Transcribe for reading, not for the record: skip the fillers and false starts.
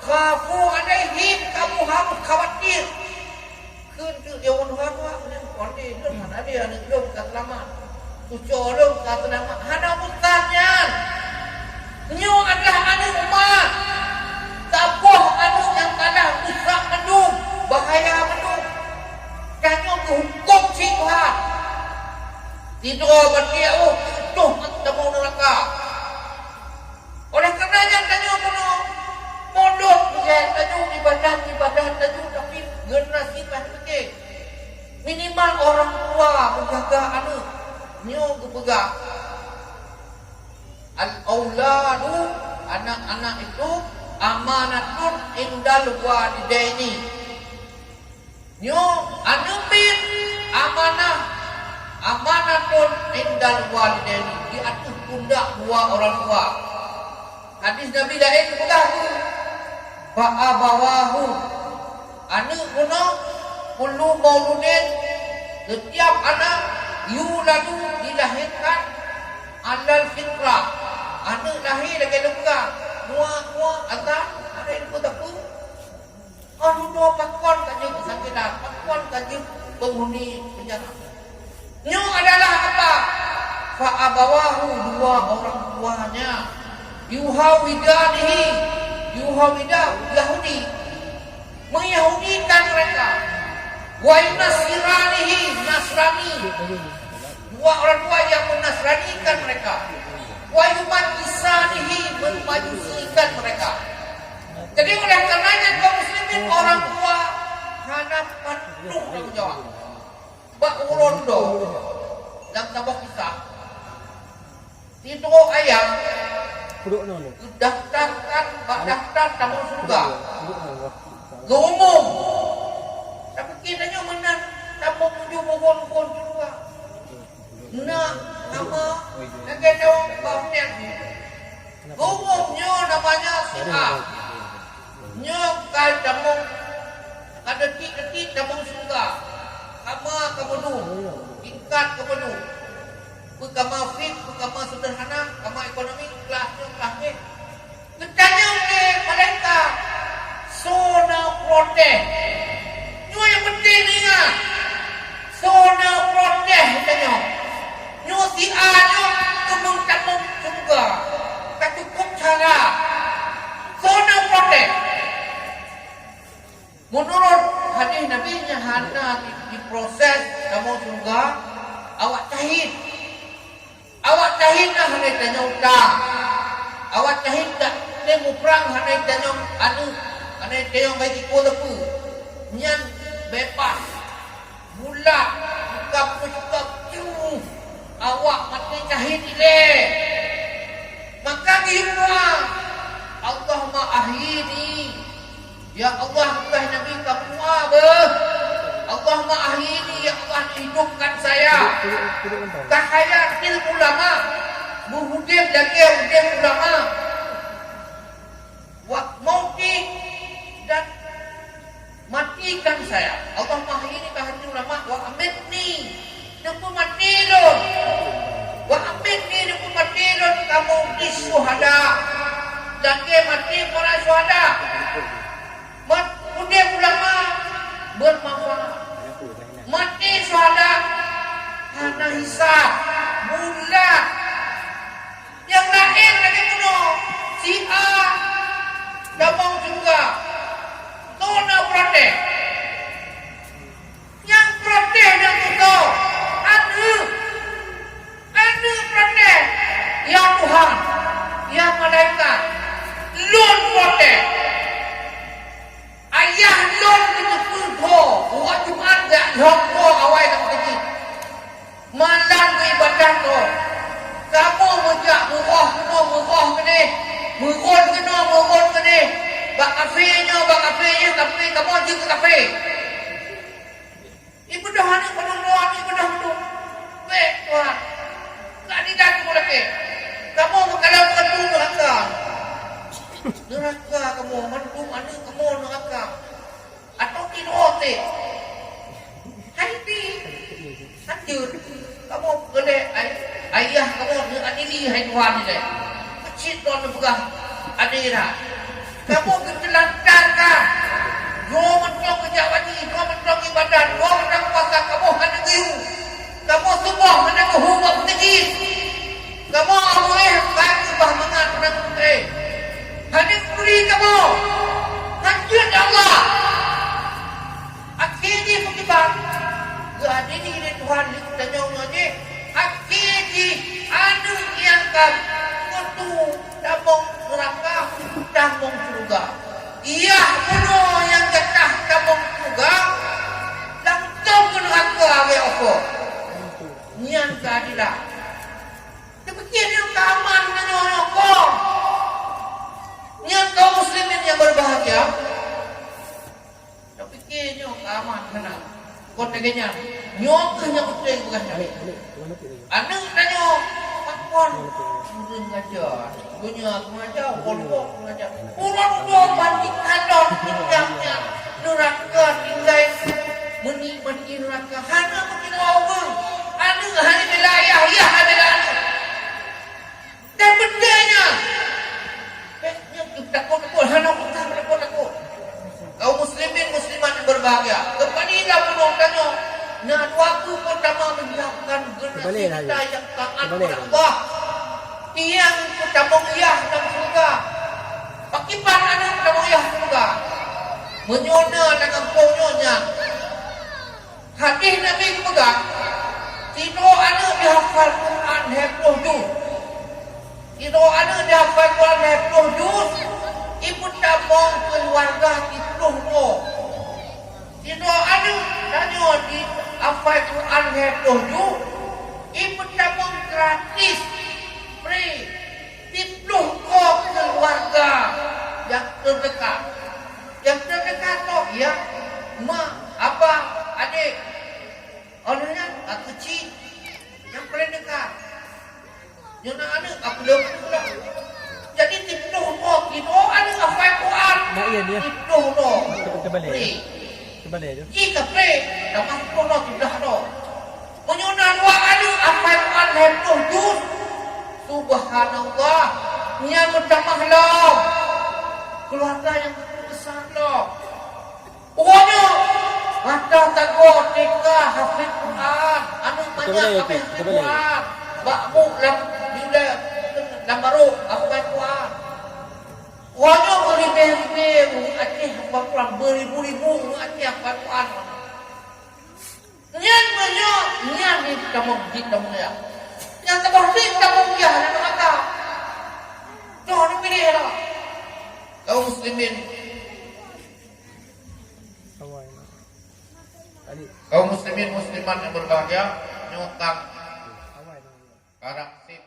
Khafu alaihim, kamu harus khawatir. Kuntu yawan hawa ni konde dong ada dia ni dong kat lama. Tujuh dong kat lama. Hana mutanya. Nyo adalah anak umat. Tabuh anak yang kalah rusak mendung, bahaya mendung. Kanyo hukum Tuhan. Tidur berdia tuh temu neraka. Oleh karenanya kanyo kuno mondok ya kanyo ibadah kanyo tapi generasi pasti minimal orang tua menjaga anak. Nyo kepegang. Al-auladu anak-anak itu amanatun indal walidaini. Nyo anupin amanatun indal walidaini, di atas pundak dua orang tua. Hadis Nabi lain begitu. Fa'abawahu anak kuno kullu mauludin, setiap anak yuladu dilahirkan alal fitrah. Anak lahir lagi lengkap. Muak atas ada yang berlaku. Orang dua pakuan kaji kesakitan, pakuan kaji penghuni penjara. Nyo adalah apa? Fa'abawahu, dua orang tuanya. Yuhawidanihi, Yahudi, menyahudikan mereka. Wa yunasiranihi, Nasrani, dua orang tua yang menasranikan mereka. Wa yumajisanihi, memajusikan mereka. Jadi oleh karenanya kaum muslimin orang tua hadapan penuh tanggung jawab. Bak urondo dalam tabak kisah. Itu ayam daftarkan daftar tamu surga. Umum. Tapi kitanya mana tamu menuju mohon surga. Nak nama negara bahnya. Umumnya namanya si A. Nyokal damung ada detik damung surga. Kamu dulu tingkat kamu dulu. Kamu fit, kamu sederhana, kamu ekonomi kelasnya. Ketanya oleh mereka zona protes. Nyo yang penting ni ah. Zona protes katanya. Nyo si A nyo damung surga. Tak cukup cara. Zona protes. Menurut hadis Nabi nya hana diproses kamu surga awak cahit lah hana tanya utang awak cahit tak nemu perang hana tanya anu hana tanya bagi kulepu nyan bebas bulat buka jauh awak mati cahit ile maka gimana Allahumma ahyini. Ya Allah, Allah Nabi kamu apa? Allahumma ahyini, ya Allah hidupkan saya. Tahayatil ulama, berhudib lagi hudib ulama. Wa mauti dan matikan saya. Allahumma ahyini tahayatil ulama wa amitni. Aku mati lon. Wa amitni aku mati lon kamu di syuhada. Lagi mati para syuhada. Kemudian ulama bermanfaat. Mati syuhada karena hisab bulat. Yang lain lagi kuno si A damang juga tona protes. Yang protes dan itu anu protes. Ya Tuhan, ya malaikat, lun protes. Ayah lon itu pulpo, buat Jumat tak rokok awal kamu kecil. Malam ke ibadah tu, kamu mujak murah kene, murun kene, bak kafenya, tapi kamu je ke kafe. Ibadah ni penuh doa ni ibadah penuh. Baik Tuhan, tak tidak kamu lagi. Kamu kalau ketemu neraka kamu mendung anu kamu neraka atau kilote haiti hancur kamu gede ayah kamu adili hai Tuhan ni kecil tuan pegang adira kamu ketelan haram. Yo mencong kerja wajib, yo mencong ibadah, yo mencong puasa, kamu hanya giu. Kamu subuh menang hubung tinggi. Kamu amui bagi bahmangan menang hanya kuri kamu. Hancur Allah. Akhirnya pekibang. Gak ini Tuhan tanya ni. Akhirnya anu yang kamu kutu damong neraka, damong surga. Iya kuno yang getah damong surga, langsung ke neraka ke apa? Nian keadilan. Demikian yang keaman menyokong. Nian kaum muslimin yang berbahagia. Demikian yang keaman menang. Kau teganya, nyok hanya betul bukan nyok. Anu tanya, pakon, sudah ngajar, punya ngajar, pondok ngajar. Pulang bandingkan dong tinggalnya, neraka tinggal menikmati neraka. Hana mungkin orang, anu hanya belayah, ya hanya anu. Dan bendanya, kita takut, hana kita takut. Kaum muslimin muslimat yang berbahagia. Kepanilah penuh tanya. Nah, waktu pertama menyiapkan generasi kita yang taat kepada Allah. Tiang pertama iyah dan surga. Pakipan anak pertama iyah surga. Menyona dengan konyonya. Hadis Nabi pegang. Tidak ada dihafal Quran hafal juz. Tidak ada dihafal Quran hafal juz. Ibu tabung keluarga itu loh. Tidak ada tanya di apa Quran hafal juz. Ibu tabung gratis free. Itu keluarga yang terdekat. Yang terdekat toh ya, mak, apa, adik. Orangnya kecil yang paling dekat. Yang nak ada aku dah pula. Jadi tipu no, kita ada apa Quran. Nah iya dia. Tipu no. Kebalik. Kebalik je. Jika pre, dapat no tidak no. Menyunan wa ada apa Quran hafal juz. Subhanallah. Nya bertambah loh. Keluarga yang besar loh. Pokoknya mata takut nikah hafid Quran. Anu banyak hafid Quran. Bakmu bila baru hafid Quran. Pokoknya beribu-ribu Aceh hafid Quran. Beribu-ribu Aceh hafid Quran. Nyan banyak. Nyan ni kamu kamu ya. Yang terbaik kamu ya dan kata. Jangan pilih lah. Kaum muslimin. Kaum muslimin muslimat yang berbahagia, nyokang karak sip